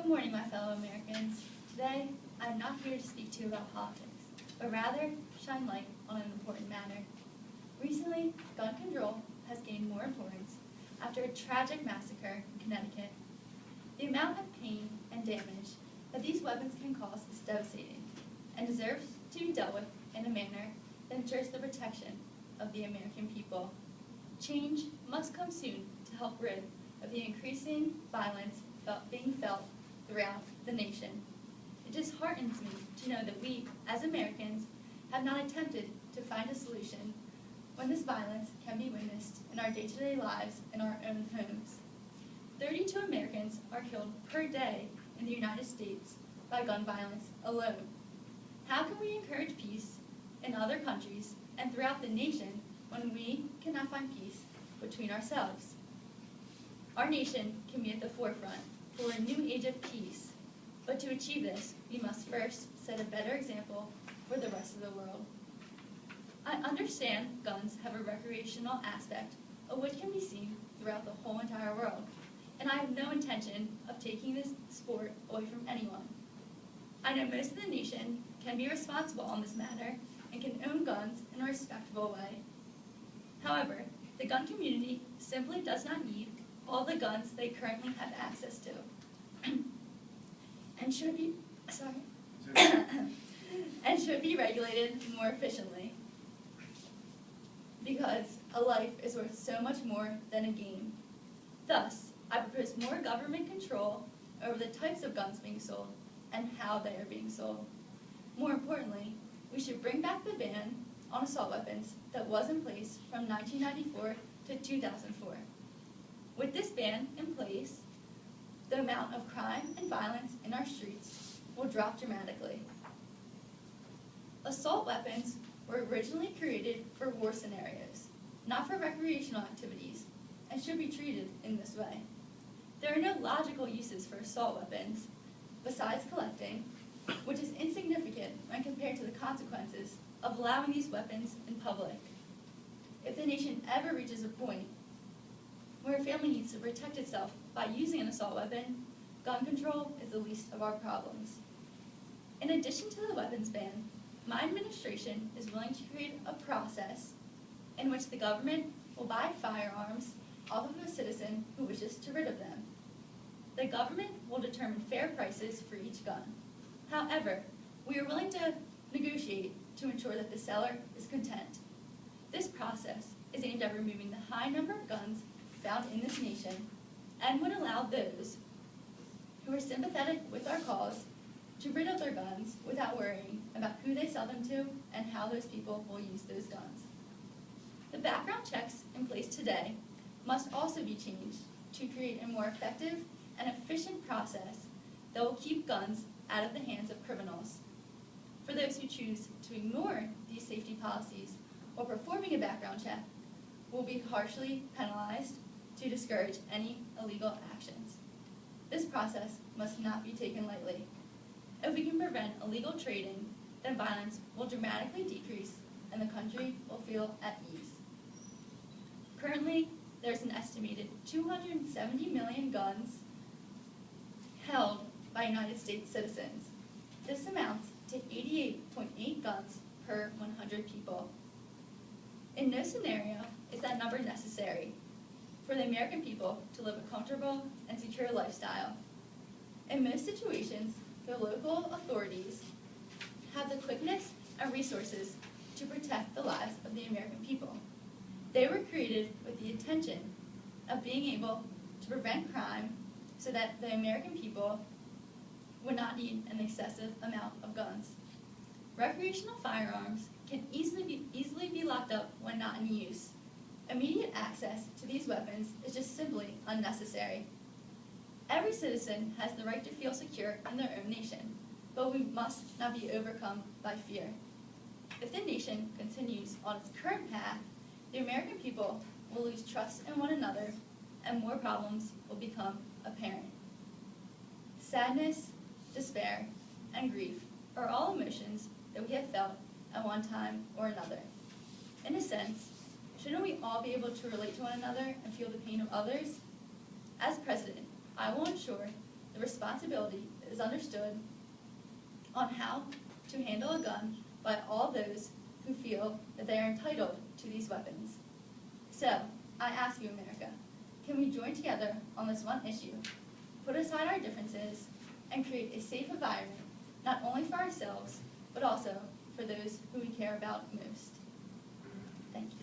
Good morning, my fellow Americans. Today, I'm not here to speak to you about politics, but rather shine light on an important matter. Recently, gun control has gained more importance after a tragic massacre in Connecticut. The amount of pain and damage that these weapons can cause is devastating and deserves to be dealt with in a manner that ensures the protection of the American people. Change must come soon to help rid of the increasing violence being felt throughout the nation. It disheartens me to know that we, as Americans, have not attempted to find a solution when this violence can be witnessed in our day-to-day lives in our own homes. 32 Americans are killed per day in the United States by gun violence alone. How can we encourage peace in other countries and throughout the nation when we cannot find peace between ourselves? Our nation can be at the forefront for a new age of peace, but to achieve this, we must first set a better example for the rest of the world. I understand guns have a recreational aspect of which can be seen throughout the whole entire world, and I have no intention of taking this sport away from anyone. I know most of the nation can be responsible on this matter and can own guns in a respectable way. However, the gun community simply does not need all the guns they currently have access to and should be and should be regulated more efficiently, because a life is worth so much more than a game. Thus, I propose more government control over the types of guns being sold and how they are being sold. More importantly, we should bring back the ban on assault weapons that was in place from 1994 to 2004. With this ban in place, the amount of crime and violence in our streets will drop dramatically. Assault weapons were originally created for war scenarios, not for recreational activities, and should be treated in this way. There are no logical uses for assault weapons besides collecting, which is insignificant when compared to the consequences of allowing these weapons in public. If the nation ever reaches a point where a family needs to protect itself by using an assault weapon, gun control is the least of our problems. In addition to the weapons ban, my administration is willing to create a process in which the government will buy firearms off of a citizen who wishes to rid of them. The government will determine fair prices for each gun. However, we are willing to negotiate to ensure that the seller is content. This process is aimed at removing the high number of guns found in this nation and would allow those who are sympathetic with our cause to rid of their guns without worrying about who they sell them to and how those people will use those guns. The background checks in place today must also be changed to create a more effective and efficient process that will keep guns out of the hands of criminals. For those who choose to ignore these safety policies while performing a background check, will be harshly penalized to discourage any illegal actions. This process must not be taken lightly. If we can prevent illegal trading, then violence will dramatically decrease and the country will feel at ease. Currently, there's an estimated 270 million guns held by United States citizens. This amounts to 88.8 guns per 100 people. In no scenario is that number necessary for the American people to live a comfortable and secure lifestyle. In most situations, the local authorities have the quickness and resources to protect the lives of the American people. They were created with the intention of being able to prevent crime so that the American people would not need an excessive amount of guns. Recreational firearms can easily be locked up when not in use. Immediate access to these weapons is just simply unnecessary. Every citizen has the right to feel secure in their own nation, but we must not be overcome by fear. If the nation continues on its current path, the American people will lose trust in one another and more problems will become apparent. Sadness, despair, and grief are all emotions that we have felt at one time or another. In a sense, shouldn't we all be able to relate to one another and feel the pain of others? As president, I will ensure the responsibility is understood on how to handle a gun by all those who feel that they are entitled to these weapons. So, I ask you, America, can we join together on this one issue, put aside our differences, and create a safe environment, not only for ourselves, but also for those who we care about most? Thank you.